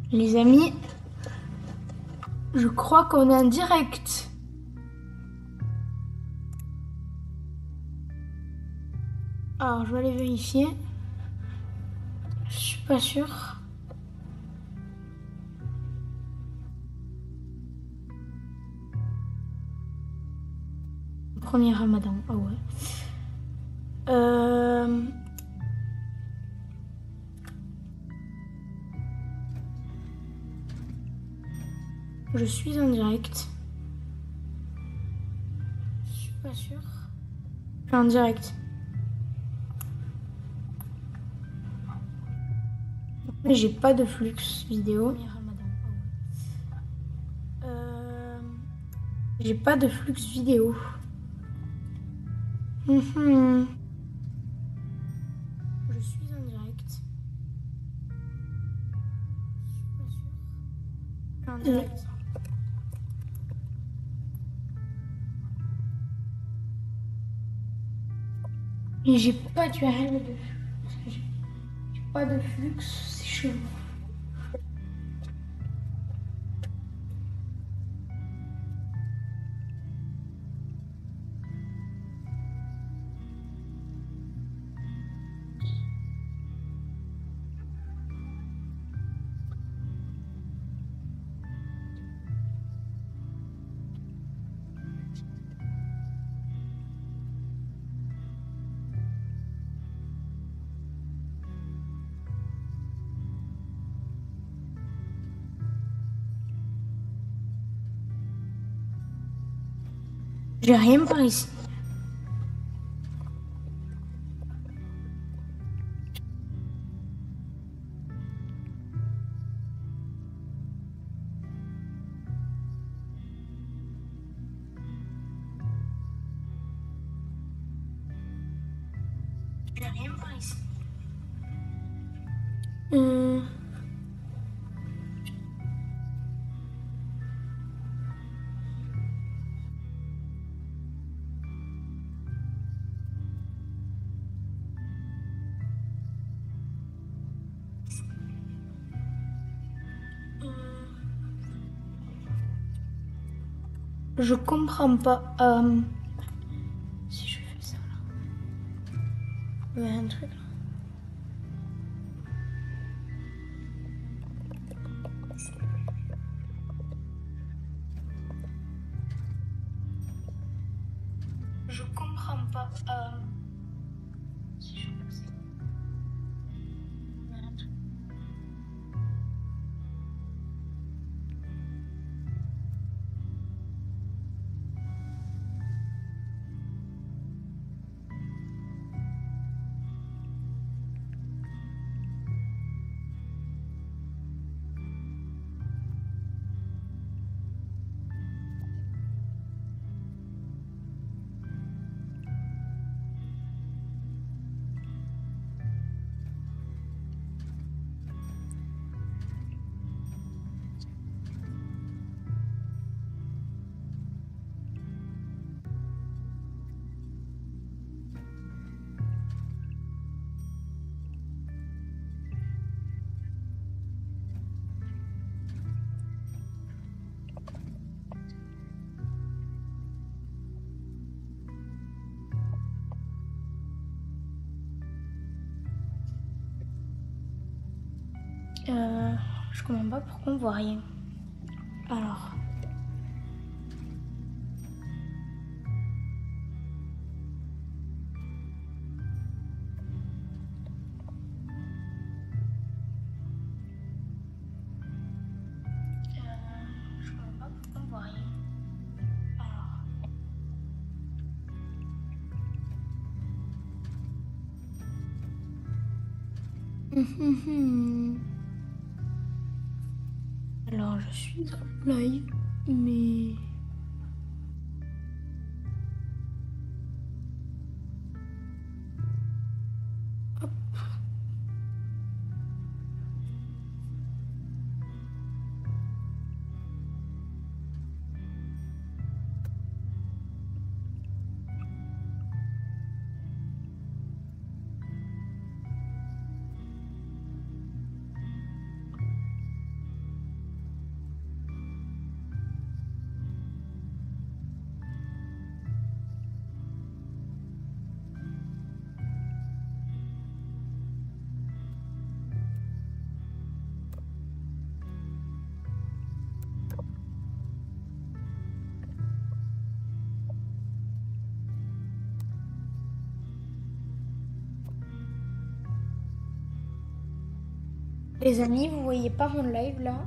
Les amis, je crois qu'on est en direct. Alors, je vais aller vérifier. Je suis pas sûre. Premier Ramadan, ah ouais. Je suis en direct. Je suis pas sûre. Je suis en direct. Mais j'ai pas de flux vidéo. Premier Ramadan, ah ouais. J'ai pas de flux vidéo. Mhm. Je suis en direct. Je suis pas sûre. Je suis en direct. Et j'ai pas d'URL de flux. J'ai pas de flux, c'est chelou. J'ai rien par ici. J'ai rien par ici. Euh, je comprends pas. Si je fais ça là. Il y a un truc là. Je comprends pas. Si je fais ça. Il y a un truc. Je comprends pas pourquoi on voit rien. Alors. Je comprends pas pourquoi on voit rien. Alors. Alors, je suis en live, mais. Les amis, vous voyez pas mon live là.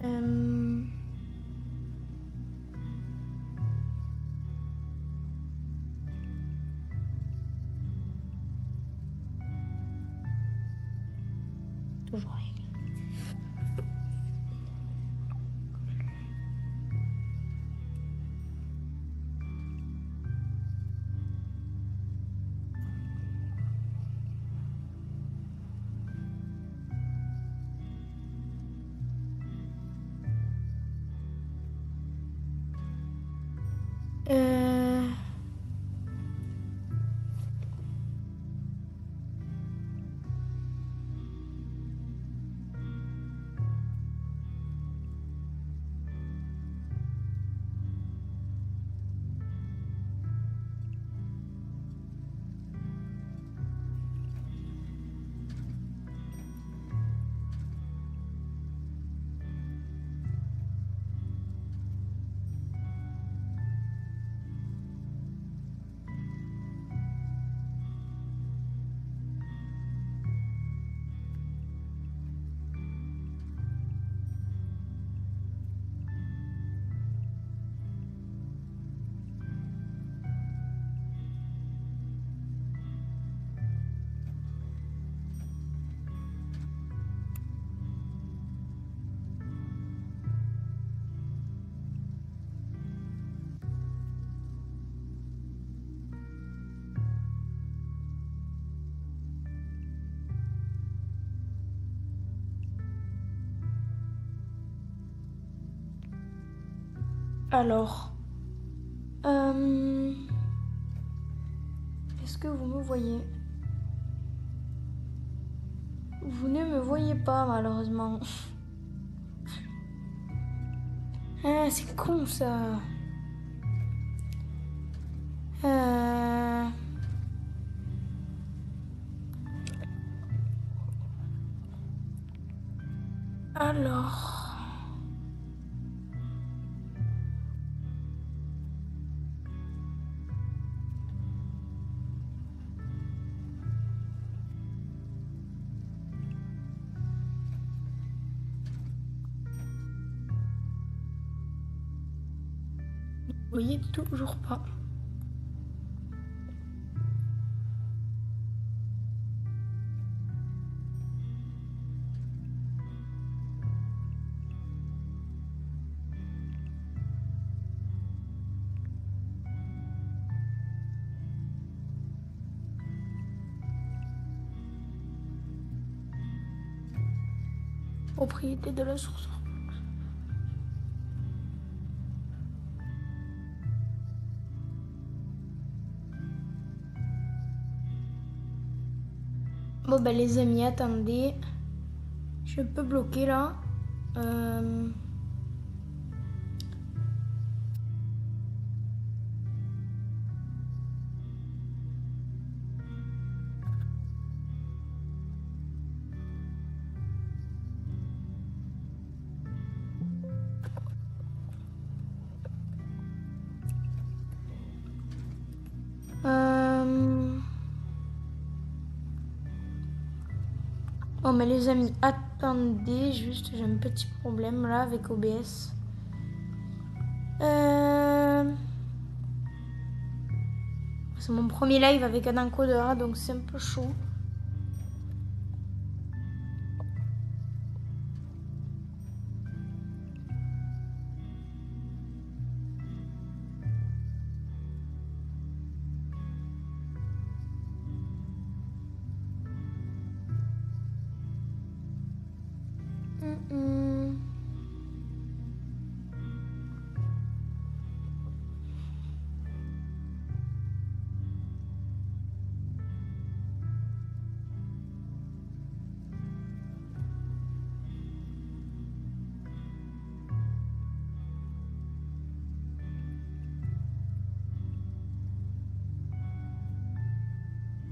Euh, Toujours rien. Euh, alors, est-ce que vous me voyez? Vous ne me voyez pas malheureusement. Ah, c'est con ça. Euh... Alors... Vous voyez toujours pas. Propriété de la source. Bon bah les amis, attendez. Je peux bloquer là. Euh... Bon mais les amis, attendez, juste j'ai un petit problème là avec OBS. C'est mon premier live avec un encodeur, donc c'est un peu chaud.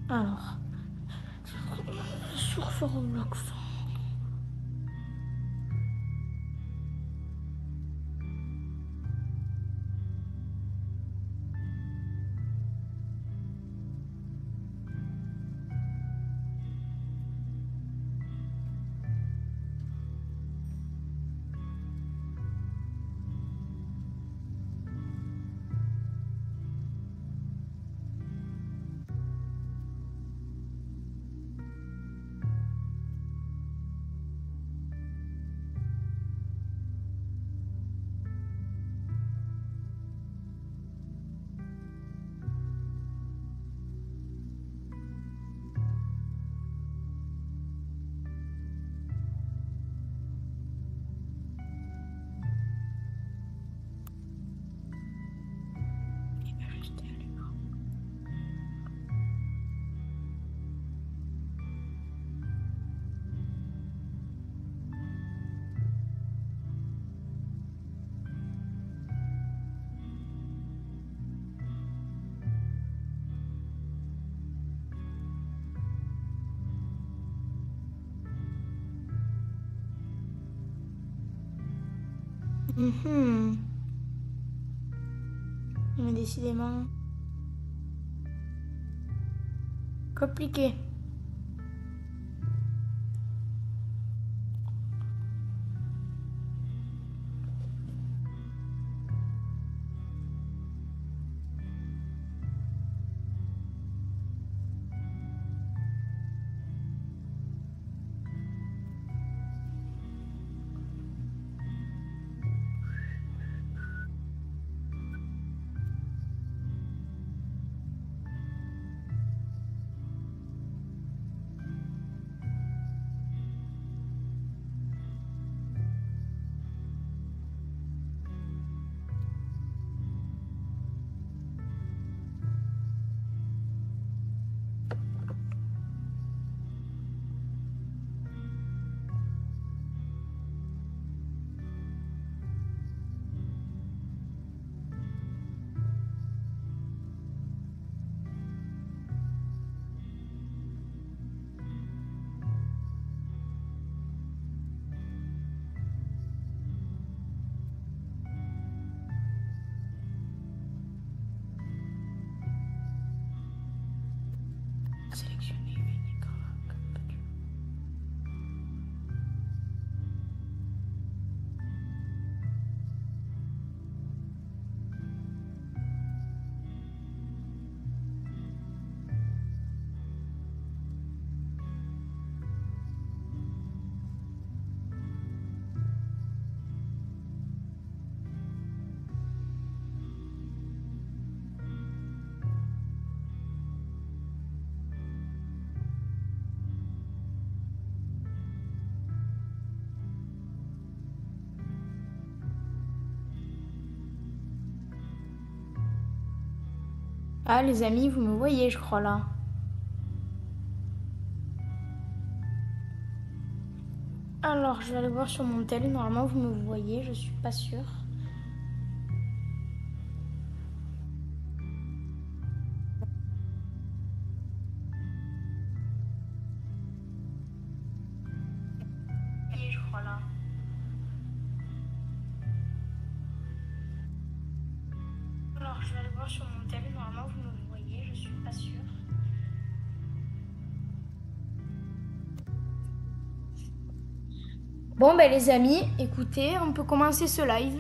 Alors, sur Roblox. Mais décidément compliqué. Sélectionner une écran. Ah les amis, vous me voyez je crois là. Alors je vais aller voir sur mon tel. Normalement vous me voyez, je suis pas sûre. Je crois là. Alors je vais aller voir sur mon tel. Normalement vous me voyez, je suis pas sûre. Bon ben les amis, écoutez, on peut commencer ce live.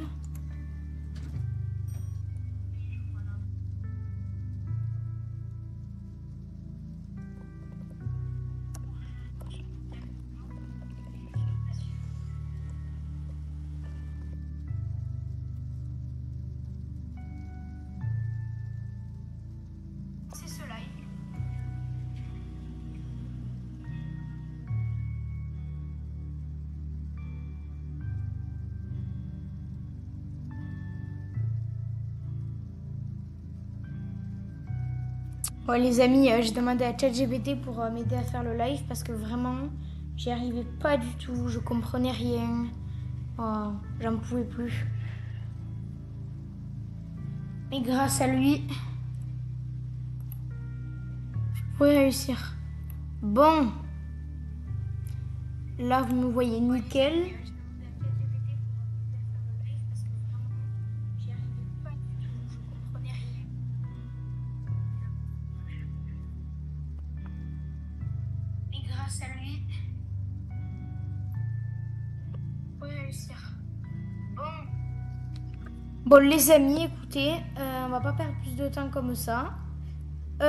C'est ce live. Bon les amis, j'ai demandé à ChatGPT pour m'aider à faire le live parce que vraiment, j'y arrivais pas du tout, je comprenais rien. Oh, j'en pouvais plus. Et grâce à lui, je pourrais réussir. Bon, là vous me voyez nickel. À lui pour réussir. Bon les amis, écoutez, on va pas perdre plus de temps comme ça. Et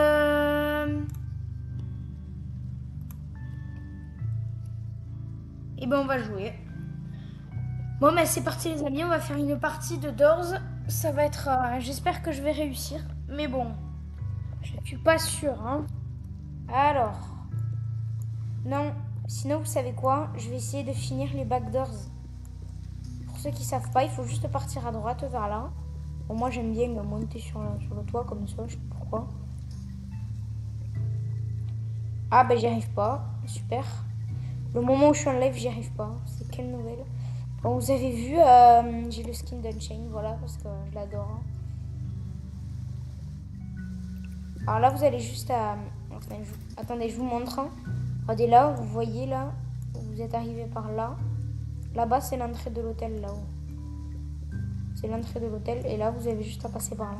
ben on va jouer. Bon ben c'est parti les amis, on va faire une partie de Doors. Ça va être, j'espère que je vais réussir. Mais bon, je suis pas sûre. Hein. Alors, non. Sinon vous savez quoi, je vais essayer de finir les backdoors. Pour ceux qui savent pas, il faut juste partir à droite vers là. Bon, moi j'aime bien monter sur le toit comme ça, je sais pas pourquoi. Ah ben j'y arrive pas, super. Le moment où je suis en live, j'y arrive pas. C'est quelle nouvelle? Bon, vous avez vu, j'ai le skin d'Unchained, voilà, parce que je l'adore. Alors là, vous allez juste à... Attendez, je vous montre. Regardez là, vous voyez là, vous êtes arrivé par là. Là-bas, c'est l'entrée de l'hôtel, là-haut. c'est l'entrée de l'hôtel. Et là, vous avez juste à passer par là.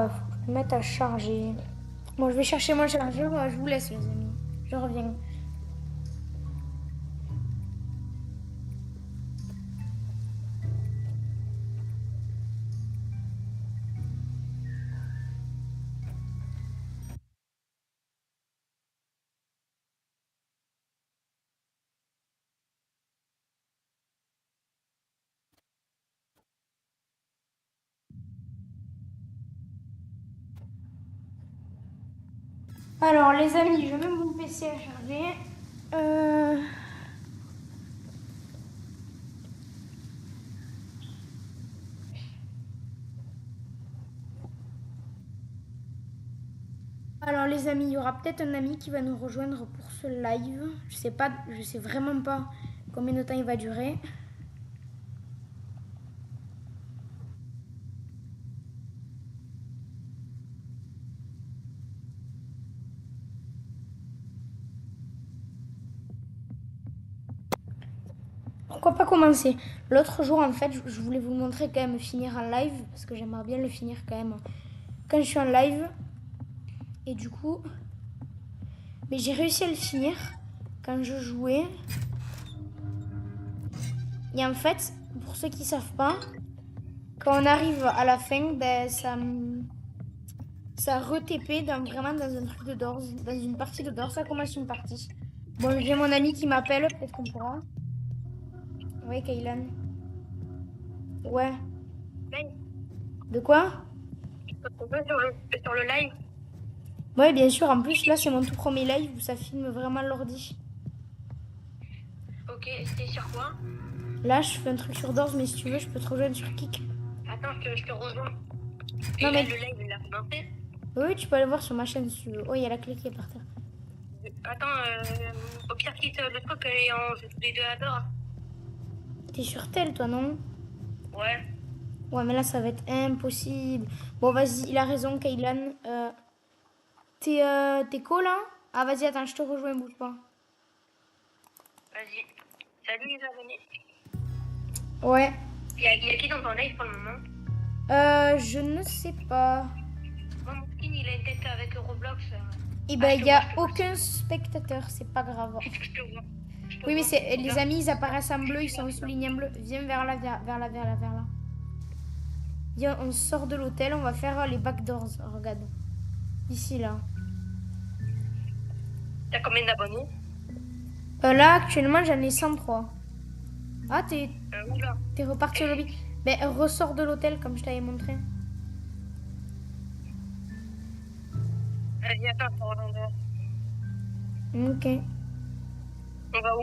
Faut que je me mette à charger. Bon, je vais chercher mon chargeur. Je vous laisse, les amis. Je reviens. Alors, les amis, je mets mon PC à charger. Alors, les amis, il y aura peut-être un ami qui va nous rejoindre pour ce live. Je sais vraiment pas combien de temps il va durer. Pourquoi pas commencer? L'autre jour, en fait, je voulais vous montrer quand même finir en live, parce que j'aimerais bien le finir quand même quand je suis en live. Et du coup, mais j'ai réussi à le finir quand je jouais. Et en fait, pour ceux qui savent pas, quand on arrive à la fin, ben ça re-TP vraiment dans un truc de Doors, dans une partie de Doors. Ça commence une partie. Bon, j'ai mon ami qui m'appelle, peut-être qu'on pourra. Ouais, Kaylan. Ouais. De quoi? On peut sur le live. Ouais, bien sûr. En plus, là, c'est mon tout premier live où ça filme vraiment l'ordi. Ok, c'était sur quoi? Là, je fais un truc sur Doors, mais si tu veux, je peux te rejoindre sur Kik. Attends, je te rejoins. Et Non, là, mais... le live, il a commencé. Oui, tu peux aller voir sur ma chaîne si tu veux. Oh, il y a la clé qui est par terre. Attends, au pire, quitte le truc et on joue tous les deux à Dora. T'es sur tel, toi, non? Ouais. Ouais, mais là, ça va être impossible. Bon, vas-y, il a raison, Kaylan. T'es co, là? Ah, vas-y, attends, je te rejoins, bouge pas. Vas-y. Salut les abonnés. Ouais. Il y a qui dans ton live pour le moment? Je ne sais pas. Moi, mon skin, il a une tête avec Roblox. Eh ben, il n'y a aucun spectateur, c'est pas grave. Je te vois. Oui, mais c'est les amis, ils apparaissent en bleu, ils sont soulignés en bleu. Viens vers là, vers là. Viens, on sort de l'hôtel, on va faire les backdoors. Regarde. Ici, là. T'as combien d'abonnés? Là, actuellement, j'en ai 103. Ah, Oula. t'es reparti au lobby. Ben, ressort de l'hôtel, comme je t'avais montré. Vas-y, attends, on va en dehors. Ok. On va où?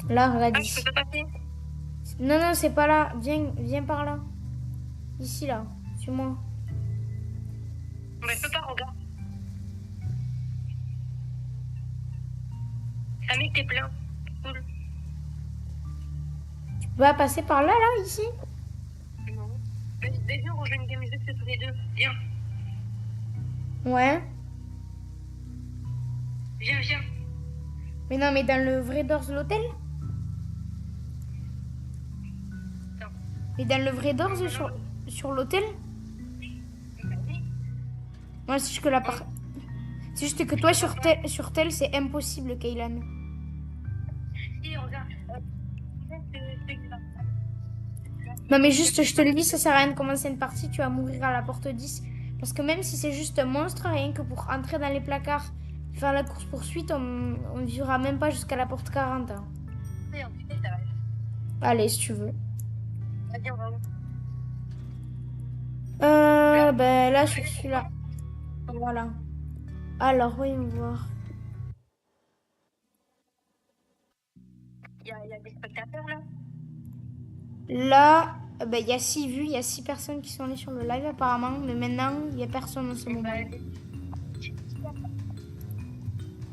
Là, regarde Ah, ici. je peux pas passer? Non, c'est pas là. Viens par là. Ici, là. Suis-moi. Mais je peux pas, regarde. Ça met que t'es plein. Cool. Tu vas passer par là, là, ici? Non. Mais viens, on rejoint une game jeu tous les deux. Viens. Ouais. Viens. Mais non, mais dans le vrai Doors de l'hôtel? Non. Mais dans le vrai Doors sur l'hôtel? Vas-y. Moi, c'est juste que la part... C'est juste que toi, sur tel, c'est impossible, Kaylan. Si, regarde. Non, mais juste, je te le dis, ça sert à rien de commencer une partie, tu vas mourir à la porte 10. Parce que même si c'est juste un monstre, rien que pour entrer dans les placards, faire la course-poursuite, on vivra même pas jusqu'à la porte 40. Hein. Allez, si tu veux. Vas-y, on va où? Ben là, sur celui-là. Voilà. Alors, voyons voir. Il y a des spectateurs là? Là, ben, il y a 6 vues, il y a 6 personnes qui sont allées sur le live apparemment, mais maintenant, il n'y a personne en ce moment.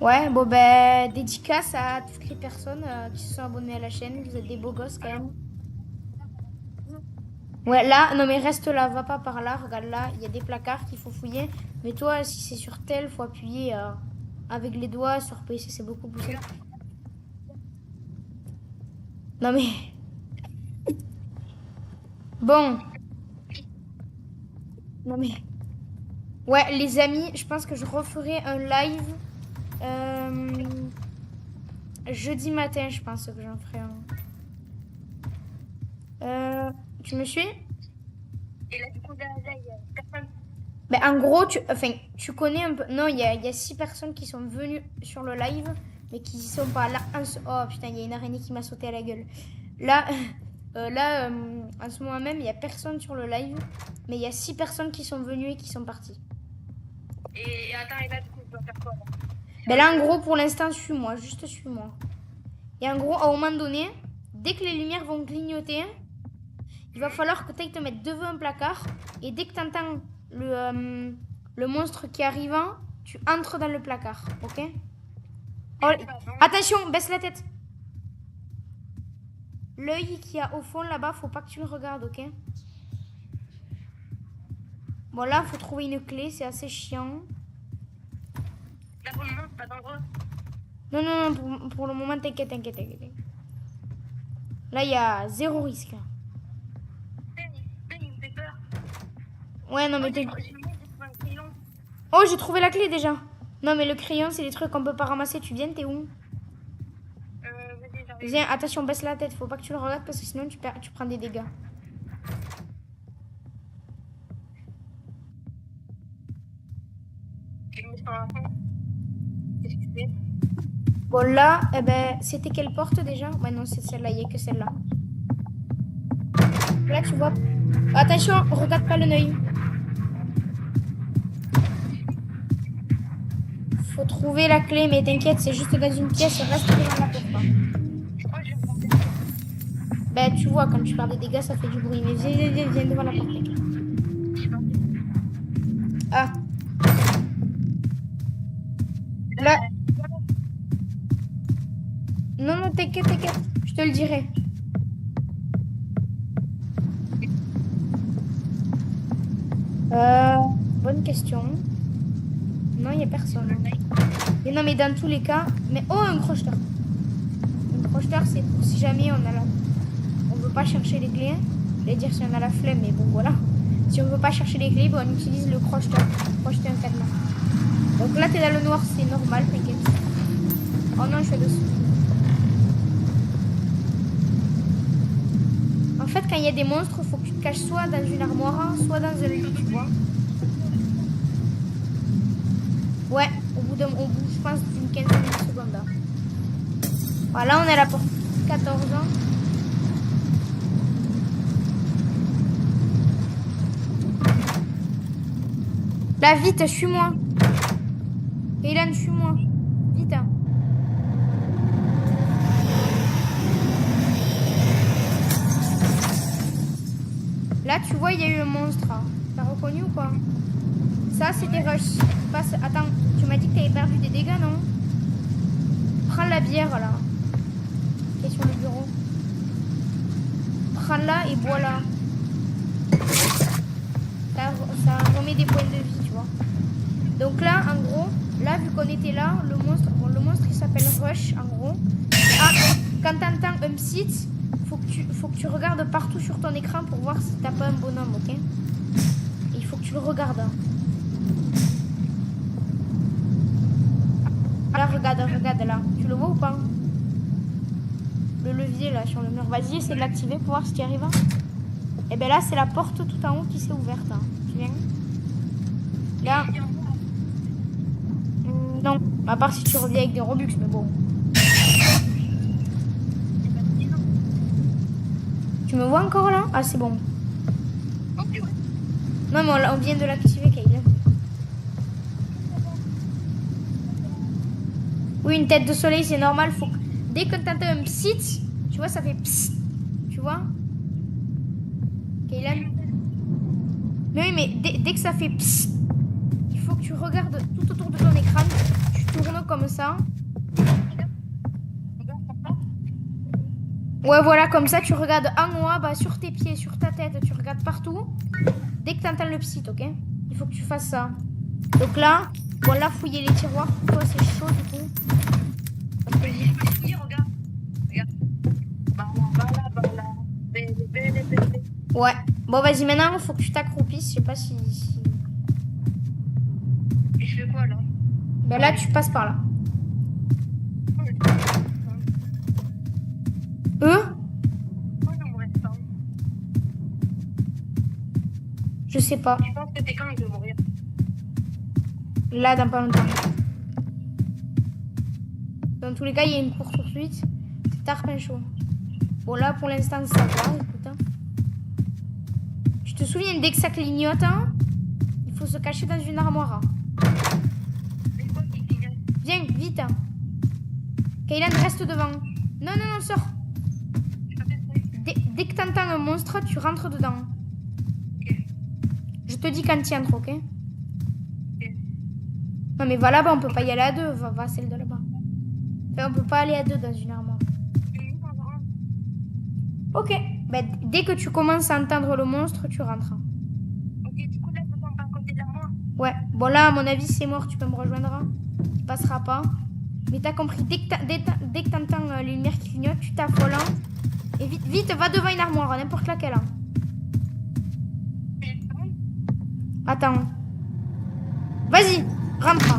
Ouais, bon ben, dédicace à toutes les personnes qui se sont abonnées à la chaîne, vous êtes des beaux gosses quand même. Ouais, là, non mais reste là, va pas par là, regarde là, il y a des placards qu'il faut fouiller. Mais toi, si c'est sur tel, faut appuyer avec les doigts, sur PC c'est beaucoup plus simple. Non mais... Bon. Non mais... Ouais, les amis, je pense que je referai un live jeudi matin, je pense que j'en ferai un. Tu me suis? Et là, du coup, là, il y a personne. Ben, en gros, tu connais un peu... Non, il y a 6 personnes qui sont venues sur le live, mais qui y sont pas là. Oh putain, il y a une araignée qui m'a sauté à la gueule. Là, en ce moment même, il y a personne sur le live, mais il y a 6 personnes qui sont venues et qui sont parties. Et attends, et là, du coup, je dois faire quoi là? Ben là, en gros, pour l'instant, suis-moi, juste suis-moi. Et en gros, à un moment donné, dès que les lumières vont clignoter, il va falloir que tu ailles te mettre devant un placard. Et dès que tu entends le monstre qui arrive, tu entres dans le placard, ok? Oh, attention, baisse la tête. L'œil qu'il y a au fond là-bas, faut pas que tu le regardes, ok? Bon, là, faut trouver une clé, c'est assez chiant. Là, pour le moment, c'est pas dangereux. Non, non, non, pour le moment, t'inquiète. Là, il y a 0 risque. Il me fait peur. Ouais, non, mais J'ai trouvé un crayon. Oh, j'ai trouvé la clé déjà. Non, mais le crayon, c'est des trucs qu'on peut pas ramasser. Tu viens, t'es où? Vas-y, j'arrive. Viens, attention, baisse la tête. Faut pas que tu le regardes parce que sinon, tu prends des dégâts. Je me mets sur la fin. Qu'est-ce que tu fais? Bon, là, eh ben, c'était quelle porte déjà? Ouais, non, c'est celle-là. Il n'y a que celle-là. Là, tu vois. Attention, regarde pas le œil. Faut trouver la clé, mais t'inquiète, c'est juste dans une pièce. Reste devant la porte. Je crois que je vais me porter. Ben, tu vois, quand tu perds des dégâts, ça fait du bruit. Mais viens devant la porte. Je suis partie. Ah. Là. Non, non, t'inquiète. Je te le dirai. Bonne question. Non, il n'y a personne. Et non, mais dans tous les cas... Mais oh, un crocheteur. Un crocheteur, c'est pour si jamais on veut pas chercher les clés. Je vais dire si on a la flemme, mais bon, voilà. Si on veut pas chercher les clés, bon, on utilise le crocheteur. Crocheter un cadenas. Donc là, t'es dans le noir, c'est normal, t'inquiète. Oh non, je suis dessous. En fait, quand il y a des monstres, faut que tu te caches soit dans une armoire, soit dans un lit, tu vois. Ouais, au bout je pense, d'une quinzaine de secondes. Là. Voilà, on est là pour 14 ans. Là, vite, suis-moi. Kaylan, suis-moi. Vite. Là, tu vois, il y a eu un monstre. T'as reconnu ou quoi? Ça, c'était Rush. Attends, tu m'as dit que t'avais perdu des dégâts, non? Prends la bière, là. Qui est sur le bureau. Prends-la et bois-la. Ça remet des points de vie, tu vois. Donc là, en gros, là, vu qu'on était là, le monstre il s'appelle Rush, en gros. Ah, quand t'entends un psy, faut que tu regardes partout sur ton écran pour voir si t'as pas un bonhomme, ok? Et il faut que tu le regardes. Là, regarde là. Tu le vois ou pas? Le levier là sur le mur. Vas-y, essaie de l'activer pour voir ce qui arrive. Et ben là, c'est la porte tout en haut qui s'est ouverte. Tu viens? Là. Non, à part si tu reviens avec des Robux, mais bon. Tu me vois encore là? Ah, c'est bon. Non, mais on vient de l'activer, Kayla. Oui, une tête de soleil, c'est normal. Dès que tu entends un psst, tu vois, ça fait psst. Tu vois? Kaylan? Mais oui, mais dès que ça fait psst, il faut que tu regardes tout autour de ton écran. Tu tournes comme ça. Ouais, voilà, comme ça, tu regardes en haut, bah, sur tes pieds, sur ta tête, tu regardes partout. Dès que tu entends le psst, ok? Il faut que tu fasses ça. Donc là, bon, là, fouiller les tiroirs. Toi, c'est chaud, du coup. Regarde. Regarde. Bah, Ouais. Bon, vas-y, maintenant, il faut que tu t'accroupisses. Je sais pas si... Et je fais quoi là? Ben là, tu passes par là. Eux? Pourquoi il me reste pas? Je sais pas. Je pense que c'est quand je vais mourir. Là, dans pas longtemps. Dans tous les cas, il y a une course-poursuite. C'est tard, chaud. Bon, là, pour l'instant, ça va. Écoute, hein. Tu te souviens, dès que ça clignote, hein, il faut se cacher dans une armoire. Hein. C'est quoi qui clignote? Viens, vite. Hein. Kaylan, reste devant. Non, non, non, sors. Dès que t'entends un monstre, tu rentres dedans. Ok. Je te dis quand tu entres, ok? Ok. Non, mais va là-bas, on peut pas y aller à deux. Va celle de là-bas. Enfin, on peut pas aller à deux dans une armoire. Ok. Bah, dès que tu commences à entendre le monstre, tu rentres. Ok, du coup là, je me sens pas à côté de l'armoire. Ouais. Bon, là, à mon avis, c'est mort. Tu peux me rejoindre. Hein. Tu passeras pas. Mais t'as compris. Dès que t'entends les lumières qui clignotent, tu t'affoles. Hein. Et vite, vite, va devant une armoire, n'importe laquelle. Hein. Attends. Vas-y, rentre.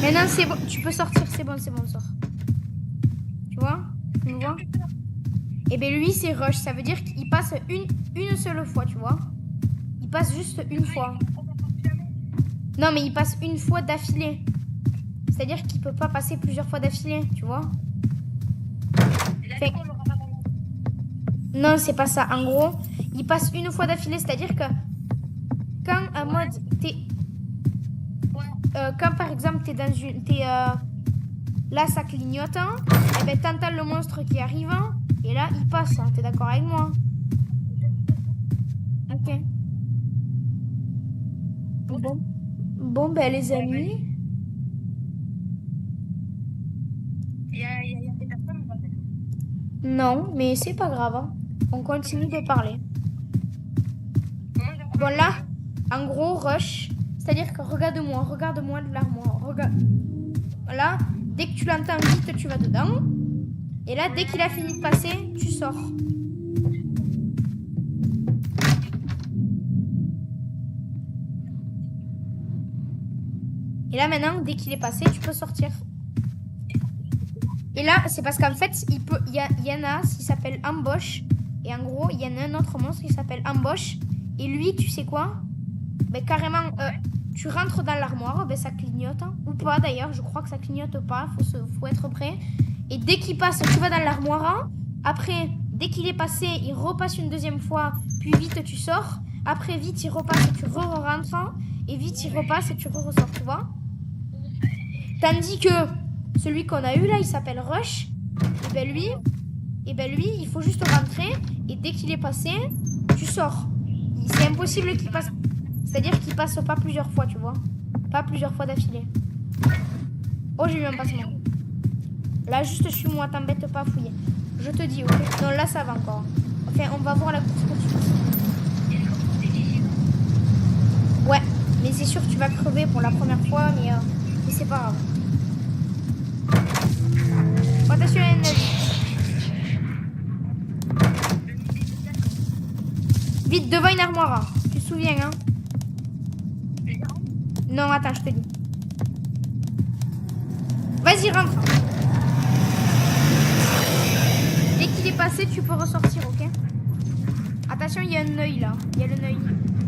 Maintenant, c'est bon. Tu peux sortir, c'est bon, sors. Tu vois? Tu me vois? Et bien, lui, c'est rush. Ça veut dire qu'il passe une seule fois, tu vois? Il passe juste une fois. Non, mais il passe une fois d'affilée. C'est-à-dire qu'il peut pas passer plusieurs fois d'affilée, tu vois? Fait... Non, c'est pas ça. En gros, il passe une fois d'affilée. C'est-à-dire que quand en mode t'es... quand par exemple t'es dans une... là, ça clignote. Hein, et ben t'entends le monstre qui arrive. Hein, et là, il passe. Hein, t'es d'accord avec moi? Ok. Bon, ben les amis... Il y a des personnes ou pas? Non, mais c'est pas grave. Hein. On continue de parler. Bon là, en gros, rush. C'est-à-dire que regarde-moi de l'armoire. Regarde. Là, dès que tu l'entends vite, tu vas dedans. Et là, dès qu'il a fini de passer, tu sors. Et là, maintenant, dès qu'il est passé, tu peux sortir. Et là, c'est parce qu'en fait, il y en a qui s'appelle Ambosh. Et en gros, il y en a un autre monstre qui s'appelle Ambosh. Et lui, tu sais quoi? Ben, carrément, tu rentres dans l'armoire, ben, ça clignote. Hein, ou pas d'ailleurs, je crois que ça clignote pas. Faut être prêt. Et dès qu'il passe, tu vas dans l'armoire. Hein, après, dès qu'il est passé, il repasse une deuxième fois. Puis vite, tu sors. Après, vite, il repasse et tu re-rentres. Hein, et vite, il repasse et tu ressors, tu vois? Tandis que celui qu'on a eu là, il s'appelle Rush. Et ben lui, il faut juste rentrer. Et dès qu'il est passé, tu sors. C'est impossible qu'il passe. C'est-à-dire qu'il passe pas plusieurs fois, tu vois. Pas plusieurs fois d'affilée. Oh, j'ai eu un passement. Là, juste suis-moi, t'embête pas à fouiller. Je te dis, ok. Non, là, ça va encore. Enfin, on va voir la course-poursuite. Ouais, mais c'est sûr que tu vas crever pour la première fois, mais c'est pas grave. Attention, il y a une vie. Vite, devant une armoire. Tu te souviens, hein? Non, attends, je te dis. Vas-y, rentre. Dès qu'il est passé, tu peux ressortir, ok? Attention, il y a un œil là. Il y a le œil.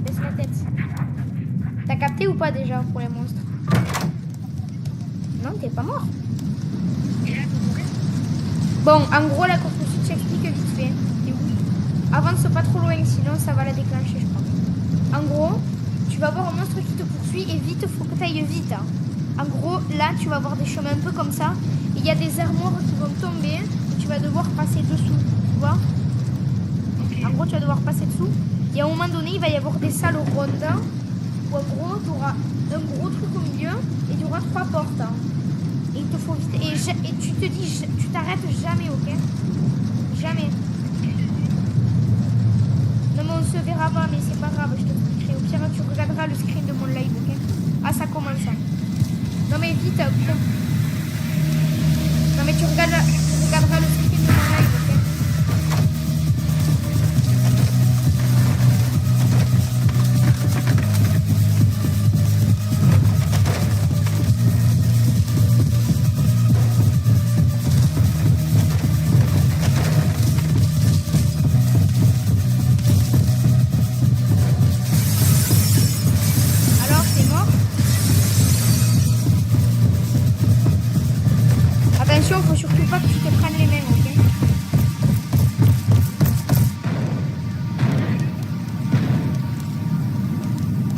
Laisse la tête. T'as capté ou pas déjà pour les monstres? Non, t'es pas mort. Bon, en gros, la course-poursuite, j'explique vite fait. Et oui. Avance pas trop loin, sinon ça va la déclencher, je crois. En gros, tu vas voir un monstre qui te poursuit et vite, faut que tu ailles vite. Hein. En gros, là, tu vas voir des chemins un peu comme ça. Il y a des armoires qui vont tomber et tu vas devoir passer dessous. Tu vois? En gros, tu vas devoir passer dessous. Et à un moment donné, il va y avoir des salles rondes où en gros, tu auras un gros truc au milieu et tu auras 3 portes. Hein. Et il te faut vite. Et tu te dis, tu t'arrêtes jamais, ok? Jamais. Non, mais on se verra pas, mais c'est pas grave, je t'expliquerai. Au pire, tu regarderas le screen de mon live, ok? Ah, ça commence. Hein. Non, mais vite. Non, mais tu regarderas le screen de mon live.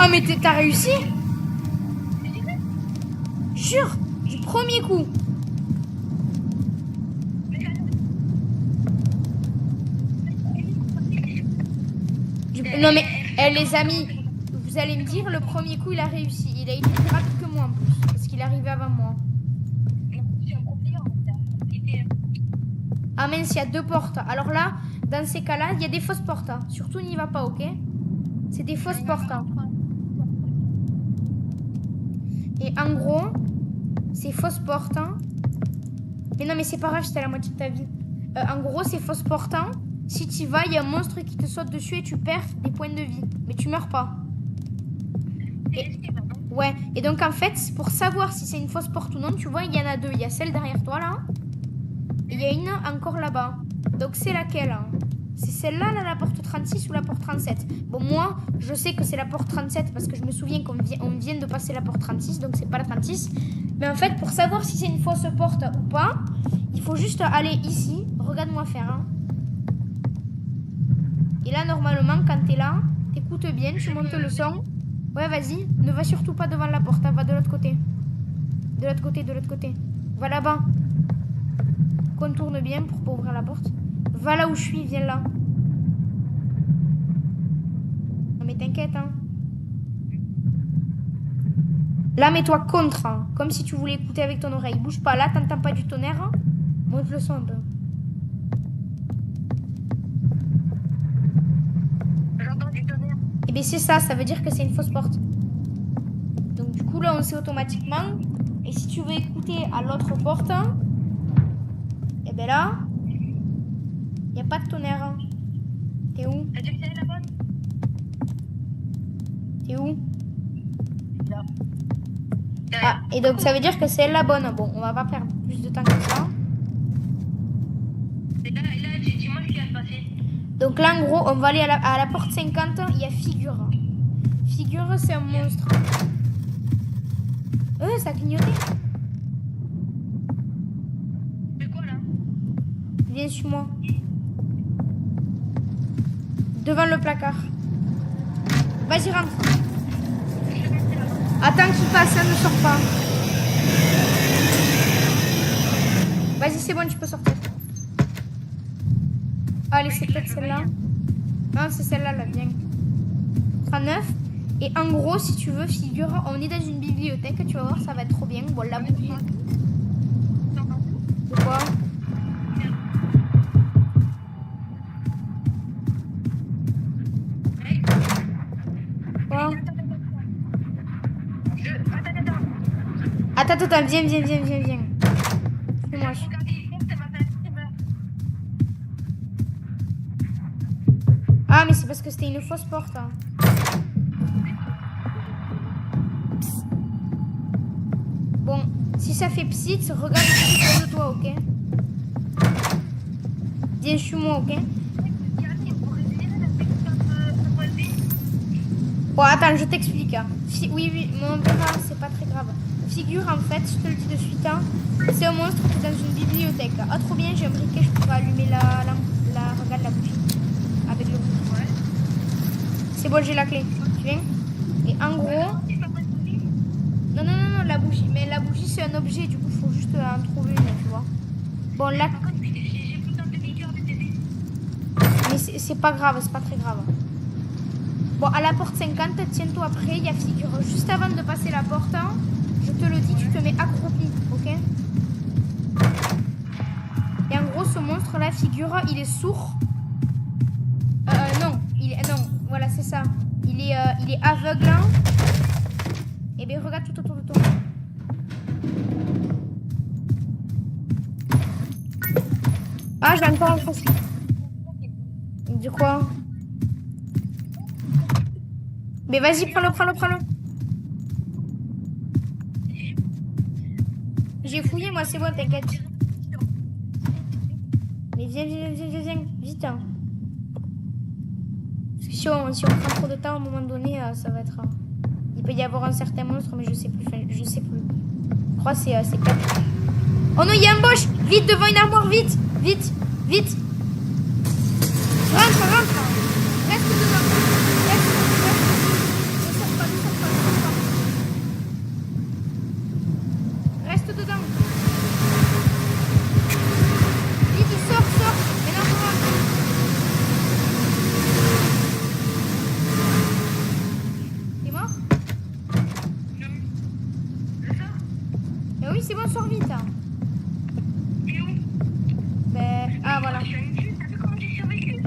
Ah, mais t'as réussi? Jure, du premier coup. Non mais, les amis, vous allez me dire, le premier coup il a réussi. Il a été plus rapide que moi en plus, parce qu'il est arrivé avant moi. Ah mince, il y a 2 portes. Alors là, dans ces cas-là, il y a des fausses portes. Hein. Surtout n'y va pas, ok? C'est des fausses portes. Hein. Et en gros, ces fausses portes. Hein. Mais non, mais c'est pas grave, c'était la moitié de ta vie. En gros, ces fausses portes. Hein. Si tu y vas, il y a un monstre qui te saute dessus et tu perds des points de vie. Mais tu meurs pas. Et, ouais. Et donc en fait, pour savoir si c'est une fausse porte ou non, tu vois, il y en a 2. Il y a celle derrière toi là. Et il y a une encore là-bas. Donc c'est laquelle hein? C'est celle-là, là, la porte 36 ou la porte 37? Bon, moi, je sais que c'est la porte 37 parce que je me souviens qu'on vient de passer la porte 36, donc c'est pas la 36. Mais en fait, pour savoir si c'est une fausse porte ou pas, il faut juste aller ici. Regarde-moi faire. Hein. Et là, normalement, quand t'es là, t'écoutes bien, tu montes le son. Ouais, vas-y. Ne va surtout pas devant la porte, hein. Va de l'autre côté. De l'autre côté, de l'autre côté. Va là-bas. Contourne bien pour pas ouvrir la porte. Va là où je suis, viens là. Non mais t'inquiète, hein. Là, mets-toi contre, hein. Comme si tu voulais écouter avec ton oreille. Bouge pas, là, t'entends pas du tonnerre. Hein. Monte le son un peu. J'entends du tonnerre. Et bien c'est ça, ça veut dire que c'est une fausse porte. Donc du coup, là, on sait automatiquement. Et si tu veux écouter à l'autre porte... Et ben là, il n'y a pas de tonnerre. Hein. T'es où? T'as dit que c'est la bonne? T'es où? Là. Ah, et donc ça veut dire que c'est elle la bonne. Bon, on va pas perdre plus de temps que ça. Et là, dis-moi ce qui va se passer. Donc là, en gros, on va aller à la porte 50. Il y a figure. Figure, c'est un monstre. Ça a clignoté. C'est quoi là? Viens sur moi. Devant le placard. Vas-y, rentre. Attends qu'il passe, ça ne sort pas. Vas-y, c'est bon, tu peux sortir. Allez, c'est peut-être celle-là. Non, c'est celle-là, là, viens. 39. Et en gros, si tu veux, figure, on est dans une bibliothèque, tu vas voir, ça va être trop bien. Bon, la bougie. De quoi? Quoi? Attends, viens. Suis-moi. Ah, mais c'est parce que c'était une fausse porte. Hein. Bon, si ça fait psite, regarde autour de toi, ok? Viens chez moi, ok? Bon, attends, je t'explique. Hein. Oui, mais on verra, c'est pas très grave. Figure, en fait, je te le dis de suite, hein, c'est un monstre qui est dans une bibliothèque. Ah, trop bien, j'ai un briquet, je pourrais allumer regarde la bougie. Avec le bougie. Ouais. C'est bon, j'ai la clé. Tu viens? Et en gros... Non, la bougie. Mais la bougie, c'est un objet, du coup, il faut juste en trouver une, tu vois. Bon, là... Mais c'est pas grave, c'est pas très grave. Bon, à la porte 50, tiens-toi après, il y a figure. Juste avant de passer la porte, hein, je te le dis, tu te mets accroupi, ok? Et en gros, ce monstre-là, figure, il est sourd. Non, voilà, c'est ça. Il est aveugle. Hein. Et bien, regarde tout autour de toi. Ah, j'ai encore un français. Du quoi? Mais vas-y, prends-le. J'ai fouillé, moi, c'est bon, t'inquiète. Mais viens, vite. Hein. Parce que si on prend trop de temps, à un moment donné, ça va être... Il peut y avoir un certain monstre, mais je sais plus. Je crois que c'est 4. Oh non, il y a un boche. Vite, devant une armoire, vite. Rentre. Reste devant. Ne sors pas. sors vite. Hein. Et où? Ben, ah voilà. Je suis allée dessus, t'as vu comment j'ai survécu?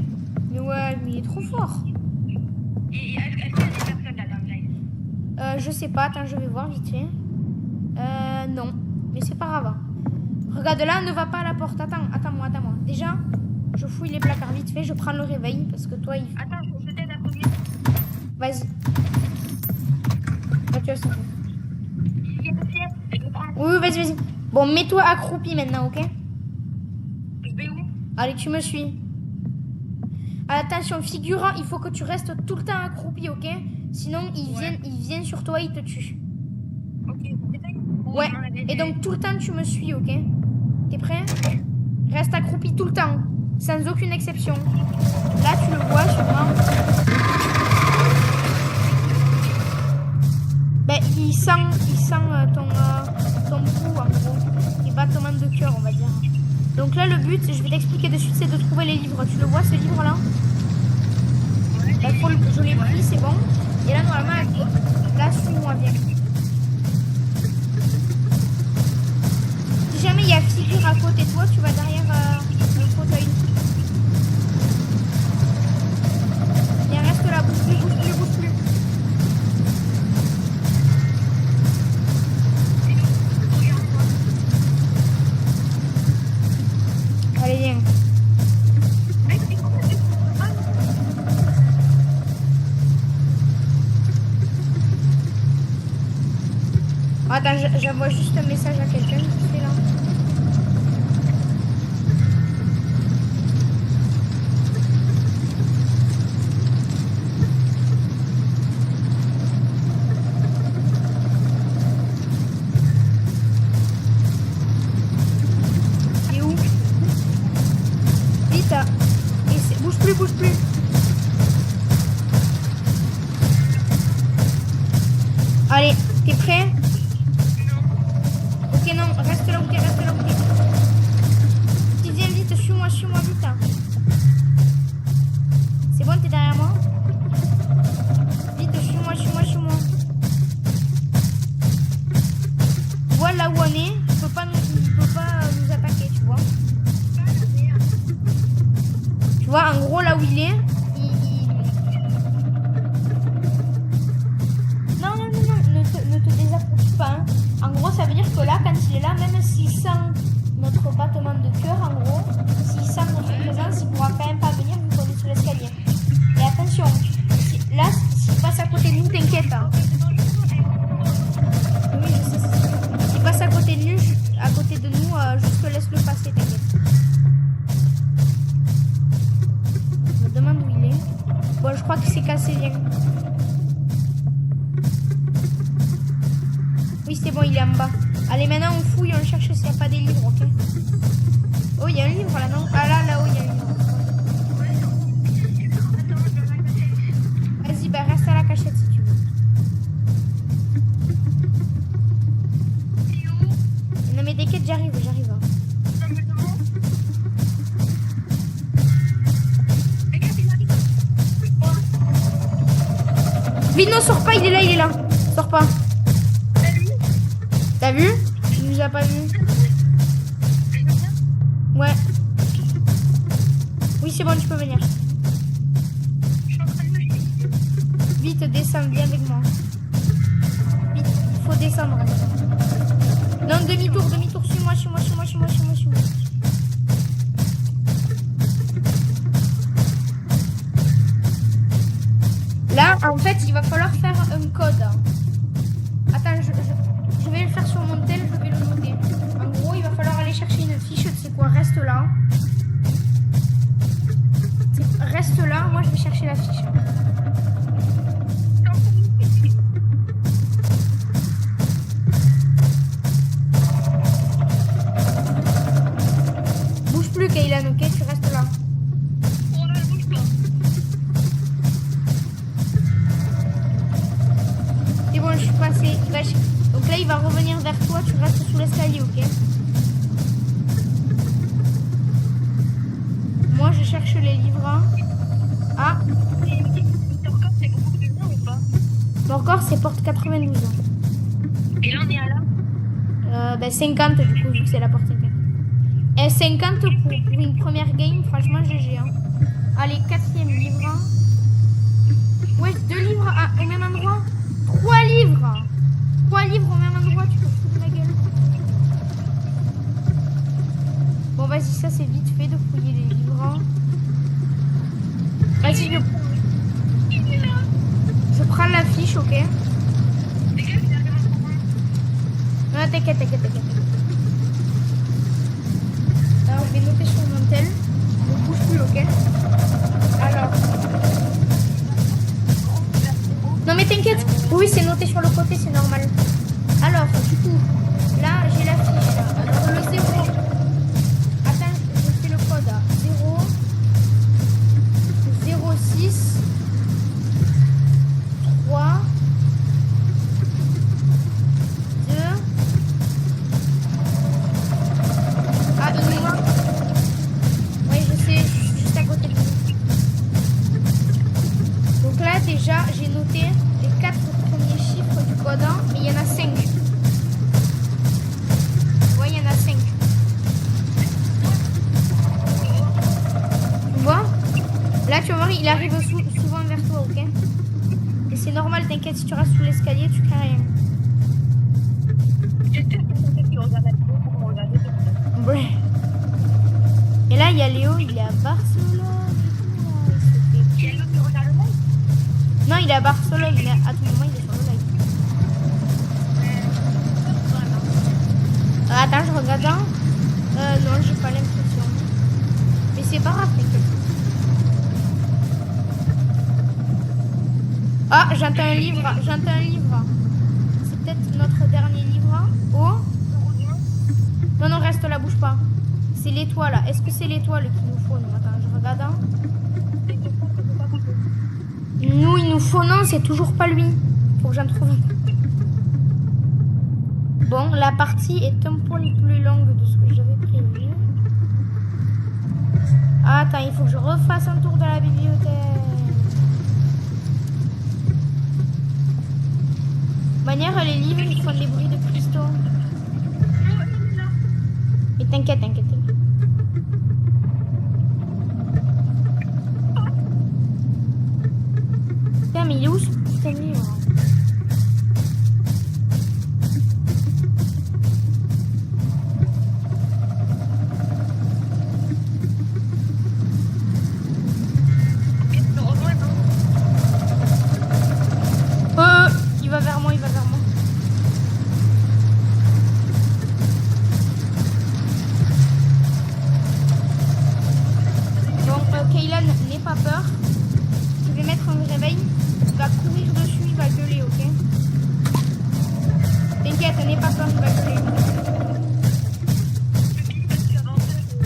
Mais ouais, mais il est trop fort. Et est-ce qu'il y a des personnes là dans le live? Je sais pas, attends, je vais voir vite fait. Non, mais c'est pas grave. Hein. Regarde là, ne va pas à la porte. Attends-moi. Déjà, je fouille les placards vite fait, je prends le réveil parce que toi, il... Attends, je t'aide à conduire. Vas-y. Là, tu vas sortir. Il y a une pièce, je le prends. Oui, vas-y. Bon, mets-toi accroupi maintenant, ok? Je vais où? Allez, tu me suis. Attention, figurant, il faut que tu restes tout le temps accroupi, ok? Sinon, ils viennent sur toi, ils te tuent. Ok, c'est ça? Ouais, et donc tout le temps, tu me suis, ok? T'es prêt? Reste accroupi tout le temps, sans aucune exception. Là, tu le vois sûrement. Ben, il sent ton pouls, en gros. Les battements de cœur, on va dire. Donc là, le but, je vais t'expliquer de suite, c'est de trouver les livres. Tu le vois, ce livre-là? Je l'ai pris, c'est bon. Et là, normalement, là, suis-moi bien. Si jamais il y a figure à côté de toi, tu vas derrière le fauteuil. Viens, reste là, bouge plus. Allez, viens. Attends, j'envoie juste un message à quelqu'un qui fait là. Il est où? Vite. Bouge plus. Allez, t'es prêt? Ok, non, reste là où t'es. Tu viens vite, suis-moi vite. Hein. C'est bon, t'es derrière moi? Vite, suis-moi. Voilà où on est, il peut pas nous attaquer, tu vois. Tu vois, en gros, là où il est, Non, ne te désapproprie pas. Hein. En gros, ça veut dire que là, quand il est là, même s'il sent notre battement de cœur, en gros, s'il sent notre présence, il pourra quand même pas venir vu qu'on est sur l'escalier. Et attention, là, s'il passe à côté de nous, t'inquiète. Hein. Oui, je sais. S'il passe à côté de nous, juste laisse-le passer, t'inquiète. Je me demande où il est. Bon, je crois qu'il s'est cassé, viens. Oui, c'est bon, il est en bas. Allez, maintenant on fouille, on cherche s'il n'y a pas des livres, ok? Oh, il y a un livre là, non? Ah là-haut, il y a un livre. Vas-y, bah reste à la cachette si tu veux. Non mais t'inquiète, j'arrive. Hein. Vite, non, sors pas, il est là. Sors pas. T'as vu? Il nous a pas vu. Ouais. Oui, c'est bon, tu peux venir. Vite, descends, viens avec moi. Vite, il faut descendre. Non, demi-tour, suis-moi. Là, en fait, il va falloir faire un code. Attends, je vais le faire sur mon tel, je vais le noter. En gros, il va falloir aller chercher une fiche, tu sais quoi, reste là. Reste là, moi je vais chercher la fiche. Bouge plus, Kaylan, ok? Tu restes là. C'est bon, je suis passée. Donc là, il va revenir vers toi, tu restes sous l'escalier, ok? Moi, je cherche les livres. Ah! Morgor, c'est porte 92. Et là, on est à là? Ben 50 du coup, vu que c'est la porte 50. Et 50 pour une première game, franchement, GG. Hein. Allez, 4e livre. Hein. Ouais, 2 livres au même endroit. 3 livres. 3 livres au même endroit, tu te fous de ma gueule. Bon, vas-y, ça c'est vite fait de fouiller les livres. Hein. Vas-y, je prends la fiche, ok? Non, t'inquiète. Alors, je vais noter sur mon tel. Ne bouge plus, ok? Alors. Non, mais t'inquiète. Oui, c'est noté sur le côté, c'est normal. Alors, du coup, là, j'ai la fiche. Alors, le 0. Attends, je fais le code. 0, 06, 3, 2. Ah, il est loin. Oui, je sais, je suis juste à côté de vous. Donc là, déjà, j'ai noté les 4 premiers chiffres du code 1, mais il y en a 5. Ouais, il y en a 5. Tu vois? Là, tu vas voir, il arrive souvent vers toi, ok? Et c'est normal, t'inquiète, si tu restes sous l'escalier, tu crées rien. Ouais. Et là, il y a Léo, il est à Barcelone. Non, il est à Barcelone, mais à tout moment, il est sur le live. Attends, je regarde. Non, j'ai pas l'impression. Mais c'est pas grave, t'inquiète. Ah, j'entends un livre. C'est peut-être notre dernier livre. Oh. Non, reste là, bouge pas. C'est l'étoile, là. Est-ce que c'est l'étoile qu'il nous faut? Non, attends, je regarde. Hein. Nous, il nous faut... Non, c'est toujours pas lui. Faut que j'en trouve un. Bon, la partie est un peu plus longue de ce que j'avais prévu. Ah, attends, il faut que je refasse un tour de la bibliothèque. De manière, les livres, ils font des bruits de cristaux. Mais t'inquiète. Putain, mais il est où ce putain de livre? Il va vers moi. Bon, Kaylan, n'aie pas peur. Je vais mettre un réveil. Il va courir dessus, il va gueuler, ok? T'inquiète, n'aie pas peur, il va gueuler.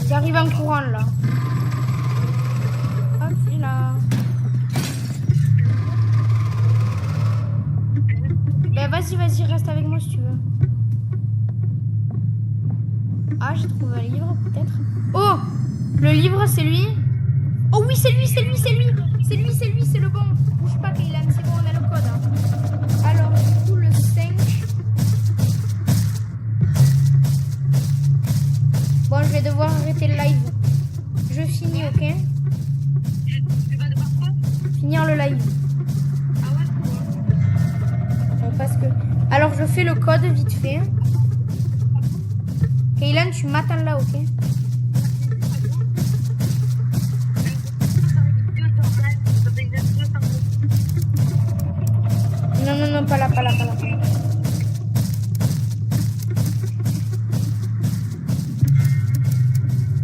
J'arrive en courant, là. Hop, c'est là. Ben vas-y, reste avec moi si tu veux. Ah, j'ai trouvé un livre, peut-être. Oh! Le livre, c'est lui? Oh oui, c'est lui! C'est le bon. Bouge pas, Kaylan, c'est bon, on a le code. Hein. Alors, du coup, le 5. Bon, je vais devoir arrêter le live. Je finis, ok? Finir le live. Parce que... Alors, je fais le code vite fait. Kaylan, tu m'attends là, ok? Non, pas là.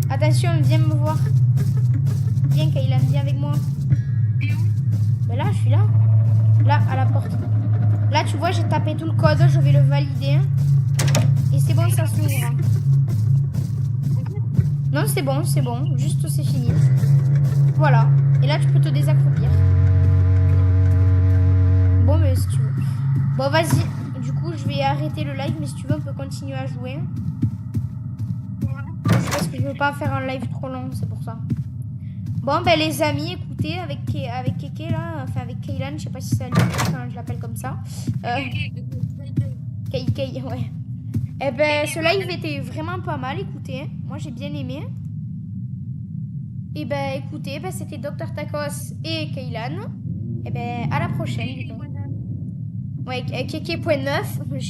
Attention, viens me voir. Viens, Kaylan, viens avec moi. Ben là, je suis là. Là, à la porte. Là, tu vois, j'ai tapé tout le code. Je vais le valider. Et c'est bon, ça s'ouvre. Non, c'est bon. Juste, c'est fini. Voilà. Et là, tu peux te désaccroupir. Bon, mais si tu veux. Bon, vas-y. Du coup, je vais arrêter le live. Mais si tu veux, on peut continuer à jouer. Parce que je veux pas faire un live trop long. C'est pour ça. Bon, ben les amis, écoutez, avec Keke là, enfin avec Kaylan, je sais pas si ça lui, enfin, je l'appelle comme ça. Kay, ouais. Eh ben, ce live était vraiment pas mal, écoutez. Moi, j'ai bien aimé. Et ben, écoutez, ben, c'était Dr Tacos et Kaylan. Et ben, à la prochaine, du coup. Ouais, Keke.9. Je sais